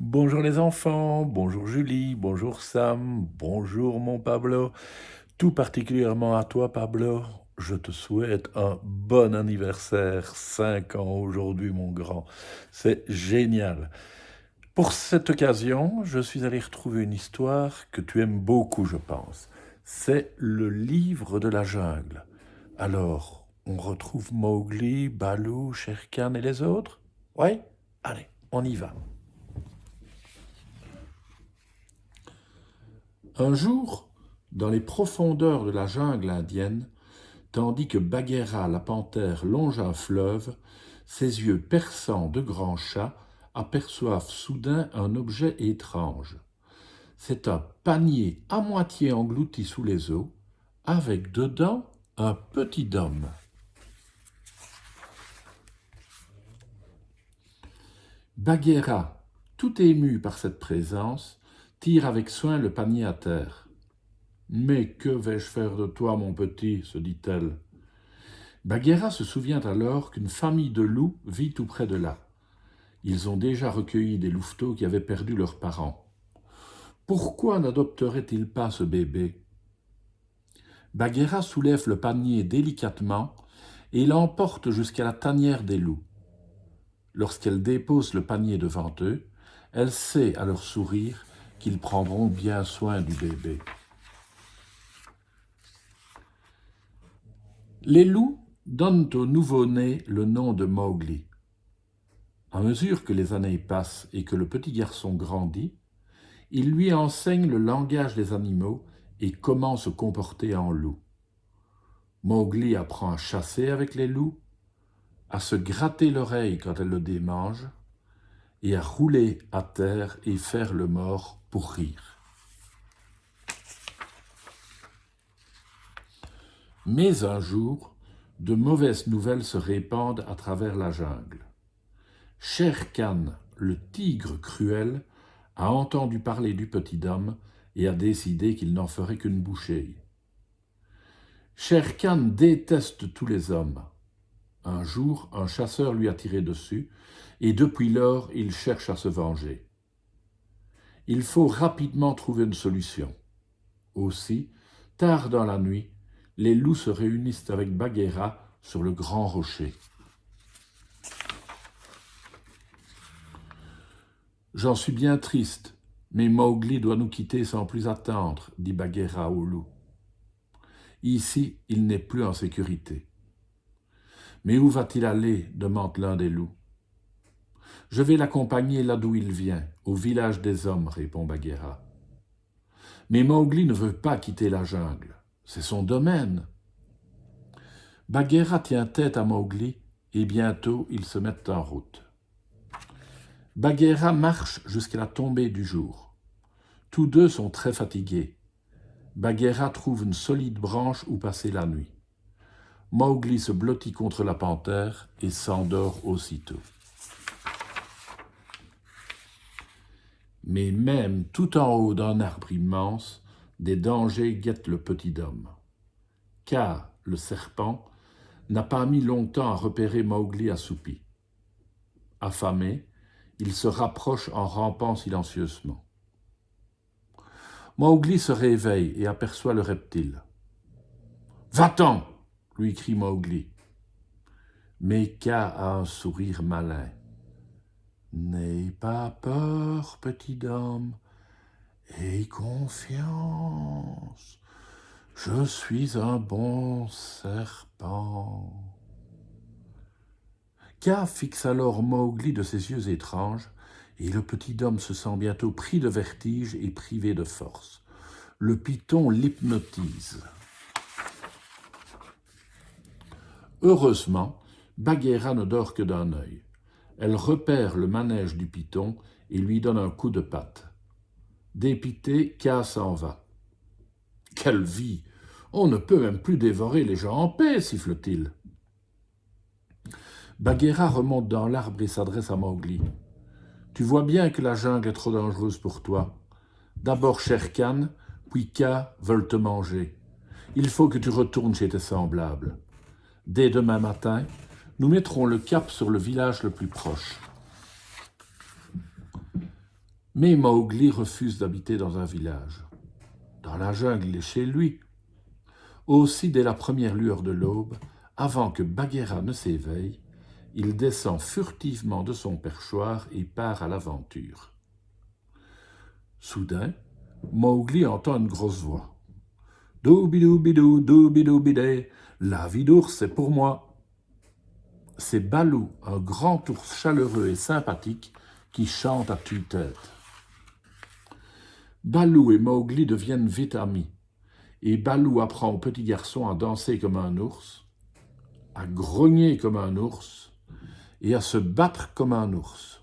Bonjour les enfants, bonjour Julie, bonjour Sam, bonjour mon Pablo. Tout particulièrement à toi Pablo, je te souhaite un bon anniversaire, 5 ans aujourd'hui mon grand. C'est génial. Pour cette occasion, je suis allé retrouver une histoire que tu aimes beaucoup, je pense. C'est le livre de la jungle. Alors, on retrouve Mowgli, Baloo, Shere Khan et les autres? Oui? Allez, on y va. Un jour, dans les profondeurs de la jungle indienne, tandis que Bagheera la panthère longe un fleuve, ses yeux perçants de grand chat aperçoivent soudain un objet étrange. C'est un panier à moitié englouti sous les eaux, avec dedans un petit homme. Bagheera, tout ému par cette présence, tire avec soin le panier à terre. Mais que vais-je faire de toi, mon petit se dit-elle. Bagheera se souvient alors qu'une famille de loups vit tout près de là. Ils ont déjà recueilli des louveteaux qui avaient perdu leurs parents. Pourquoi n'adopterait-il pas ce bébé? Bagheera soulève le panier délicatement et l'emporte jusqu'à la tanière des loups. Lorsqu'elle dépose le panier devant eux, elle sait à leur sourire qu'ils prendront bien soin du bébé. Les loups donnent au nouveau-né le nom de Mowgli. À mesure que les années passent et que le petit garçon grandit, il lui enseigne le langage des animaux et comment se comporter en loup. Mowgli apprend à chasser avec les loups, à se gratter l'oreille quand elle le démange, et à rouler à terre et faire le mort pour rire. Mais un jour, de mauvaises nouvelles se répandent à travers la jungle. Shere Khan, le tigre cruel, a entendu parler du petit homme et a décidé qu'il n'en ferait qu'une bouchée. Shere Khan déteste tous les hommes. Un jour, un chasseur lui a tiré dessus, et depuis lors, il cherche à se venger. Il faut rapidement trouver une solution. Aussi, tard dans la nuit, les loups se réunissent avec Bagheera sur le grand rocher. J'en suis bien triste, mais Mowgli doit nous quitter sans plus attendre, dit Bagheera au loup. Ici, il n'est plus en sécurité. Mais où va-t-il aller demande l'un des loups. Je vais l'accompagner là d'où il vient, au village des hommes, répond Bagheera. Mais Mowgli ne veut pas quitter la jungle. C'est son domaine. Bagheera tient tête à Mowgli et bientôt ils se mettent en route. Bagheera marche jusqu'à la tombée du jour. Tous deux sont très fatigués. Bagheera trouve une solide branche où passer la nuit. Mowgli se blottit contre la panthère et s'endort aussitôt. Mais même tout en haut d'un arbre immense, des dangers guettent le petit homme. Car le serpent n'a pas mis longtemps à repérer Mowgli assoupi. Affamé, il se rapproche en rampant silencieusement. Mowgli se réveille et aperçoit le reptile. « Va-t'en !» lui crie Mowgli. Mais Kaa a un sourire malin. « N'aie pas peur, petit homme, aie confiance. Je suis un bon serpent. » Kaa fixe alors Mowgli de ses yeux étranges, et le petit homme se sent bientôt pris de vertige et privé de force. Le python l'hypnotise. Heureusement, Bagheera ne dort que d'un œil. Elle repère le manège du python et lui donne un coup de patte. Dépité, Kaa s'en va. « Quelle vie! On ne peut même plus dévorer les gens en paix, siffle-t-il. Bagheera remonte dans l'arbre et s'adresse à Mowgli. « Tu vois bien que la jungle est trop dangereuse pour toi. D'abord Shere Khan, puis Kaa veulent te manger. Il faut que tu retournes chez tes semblables. Dès demain matin, nous mettrons le cap sur le village le plus proche. » Mais Mowgli refuse d'habiter dans un village. Dans la jungle, il est chez lui. Aussi, dès la première lueur de l'aube, avant que Bagheera ne s'éveille, il descend furtivement de son perchoir et part à l'aventure. Soudain, Mowgli entend une grosse voix. « Doubidou-bidou, doubidou-bidé, la vie d'ours, c'est pour moi. » C'est Baloo, un grand ours chaleureux et sympathique, qui chante à tue-tête. Baloo et Mowgli deviennent vite amis, et Baloo apprend au petit garçon à danser comme un ours, à grogner comme un ours et à se battre comme un ours.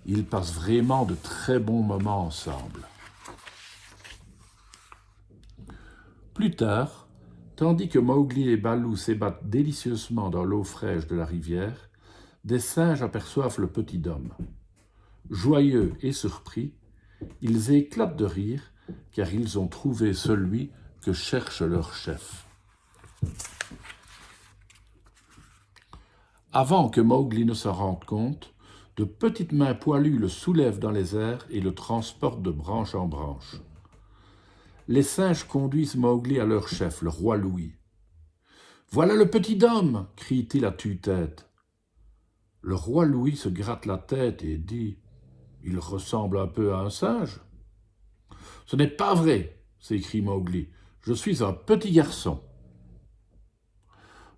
Ils passent vraiment de très bons moments ensemble. Plus tard, tandis que Mowgli et Baloo s'ébattent délicieusement dans l'eau fraîche de la rivière, des singes aperçoivent le petit homme. Joyeux et surpris, ils éclatent de rire car ils ont trouvé celui que cherche leur chef. Avant que Mowgli ne s'en rende compte, de petites mains poilues le soulèvent dans les airs et le transportent de branche en branche. Les singes conduisent Mowgli à leur chef, le roi Louis. « Voilà le petit homme !» crie-t-il à tue-tête. Le roi Louis se gratte la tête et dit « Il ressemble un peu à un singe. »« Ce n'est pas vrai !» s'écrie Mowgli. « Je suis un petit garçon. »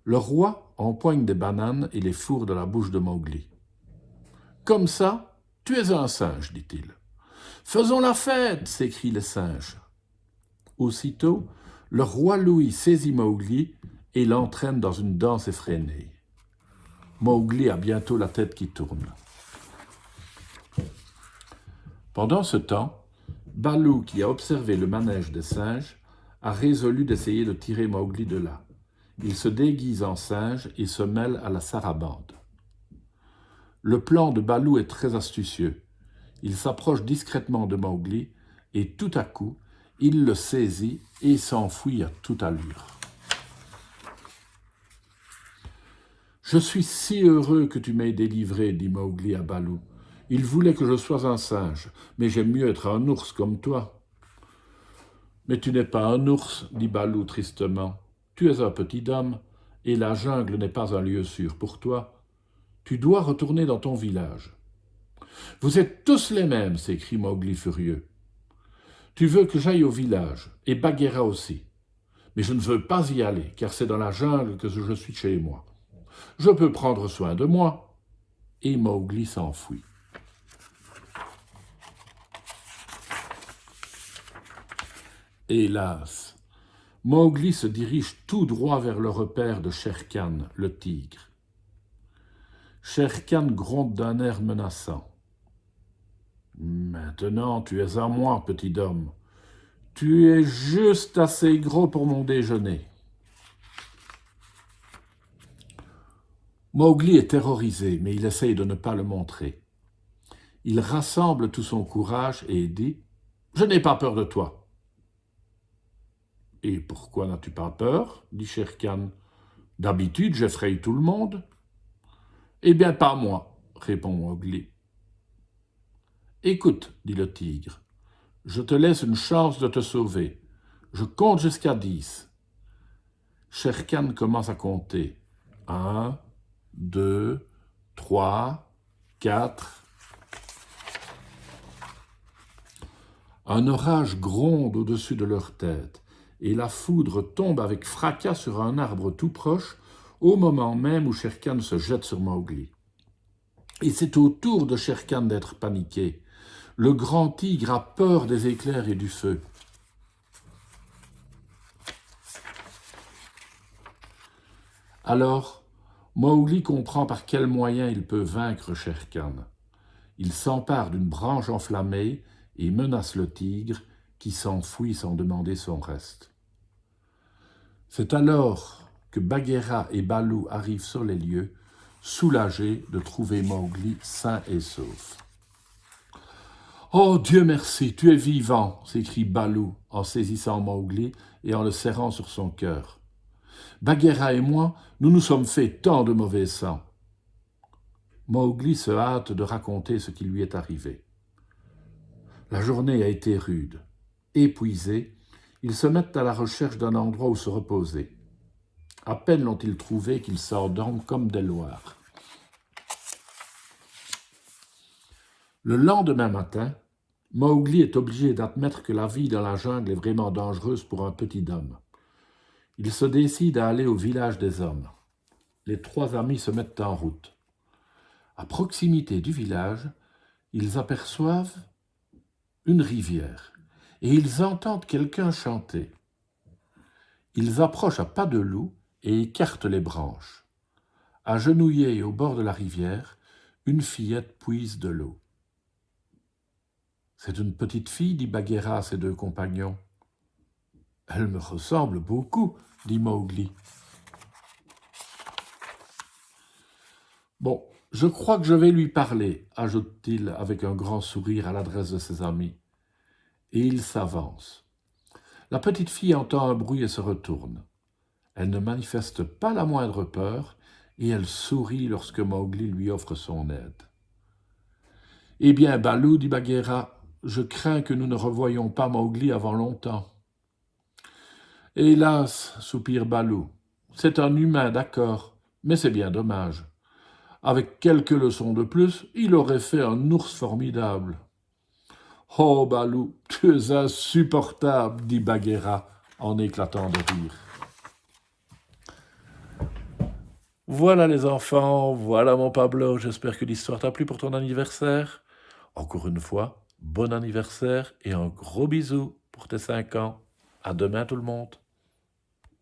Le roi empoigne des bananes et les fourre dans la bouche de Mowgli. « Comme ça, tu es un singe, dit-il. »« Faisons la fête !» s'écrient les singes. Aussitôt, le roi Louis saisit Mowgli et l'entraîne dans une danse effrénée. Mowgli a bientôt la tête qui tourne. Pendant ce temps, Baloo, qui a observé le manège des singes, a résolu d'essayer de tirer Mowgli de là. Il se déguise en singe et se mêle à la sarabande. Le plan de Baloo est très astucieux. Il s'approche discrètement de Mowgli et tout à coup, il le saisit et s'enfuit à toute allure. « Je suis si heureux que tu m'aies délivré, dit Mowgli à Baloo. Il voulait que je sois un singe, mais j'aime mieux être un ours comme toi. »« Mais tu n'es pas un ours, dit Baloo tristement. Tu es un petit homme, et la jungle n'est pas un lieu sûr pour toi. Tu dois retourner dans ton village. »« Vous êtes tous les mêmes, s'écrie Mowgli furieux. Tu veux que j'aille au village, et Bagheera aussi. Mais je ne veux pas y aller, car c'est dans la jungle que je suis chez moi. Je peux prendre soin de moi. » Et Mowgli s'enfuit. Hélas, Mowgli se dirige tout droit vers le repère de Shere Khan, le tigre. Shere Khan gronde d'un air menaçant. « Maintenant, tu es à moi, petit homme. Tu es juste assez gros pour mon déjeuner. » Mowgli est terrorisé, mais il essaye de ne pas le montrer. Il rassemble tout son courage et dit « Je n'ai pas peur de toi. » « Et pourquoi n'as-tu pas peur ?» dit Shere Khan. « D'habitude, j'effraie tout le monde. »« Eh bien, pas moi, » répond Mowgli. « Écoute, dit le tigre, je te laisse une chance de te sauver. Je compte jusqu'à 10. » Shere Khan commence à compter. 1, 2, 3, 4. Un orage gronde au-dessus de leur tête, et la foudre tombe avec fracas sur un arbre tout proche, au moment même où Shere Khan se jette sur Mowgli. Et c'est au tour de Shere Khan d'être paniqué. Le grand tigre a peur des éclairs et du feu. Alors, Mowgli comprend par quel moyen il peut vaincre Shere Khan. Il s'empare d'une branche enflammée et menace le tigre, qui s'enfuit sans demander son reste. C'est alors que Bagheera et Baloo arrivent sur les lieux, soulagés de trouver Mowgli sain et sauf. « Oh Dieu merci, tu es vivant !» s'écrie Baloo en saisissant Mowgli et en le serrant sur son cœur. « Bagheera et moi, nous nous sommes fait tant de mauvais sang. » Mowgli se hâte de raconter ce qui lui est arrivé. La journée a été rude. Épuisés, ils se mettent à la recherche d'un endroit où se reposer. À peine l'ont-ils trouvé qu'ils s'endorment comme des loirs. Le lendemain matin, Mowgli est obligé d'admettre que la vie dans la jungle est vraiment dangereuse pour un petit homme. Il se décide à aller au village des hommes. Les trois amis se mettent en route. À proximité du village, ils aperçoivent une rivière et ils entendent quelqu'un chanter. Ils approchent à pas de loup et écartent les branches. Agenouillée au bord de la rivière, une fillette puise de l'eau. « C'est une petite fille, dit Bagheera à ses deux compagnons. « Elle me ressemble beaucoup, dit Mowgli. Bon, je crois que je vais lui parler, ajoute-t-il avec un grand sourire à l'adresse de ses amis. Et il s'avance. La petite fille entend un bruit et se retourne. Elle ne manifeste pas la moindre peur et elle sourit lorsque Mowgli lui offre son aide. « Eh bien, Balou, dit Bagheera, je crains que nous ne revoyions pas Mowgli avant longtemps. » « Hélas, soupire Balou, c'est un humain, d'accord, mais c'est bien dommage. Avec quelques leçons de plus, il aurait fait un ours formidable. »« Oh, Balou, tu es insupportable, dit Bagheera en éclatant de rire. Voilà les enfants, voilà mon Pablo, j'espère que l'histoire t'a plu pour ton anniversaire. Encore une fois, bon anniversaire et un gros bisou pour tes 5 ans. À demain tout le monde.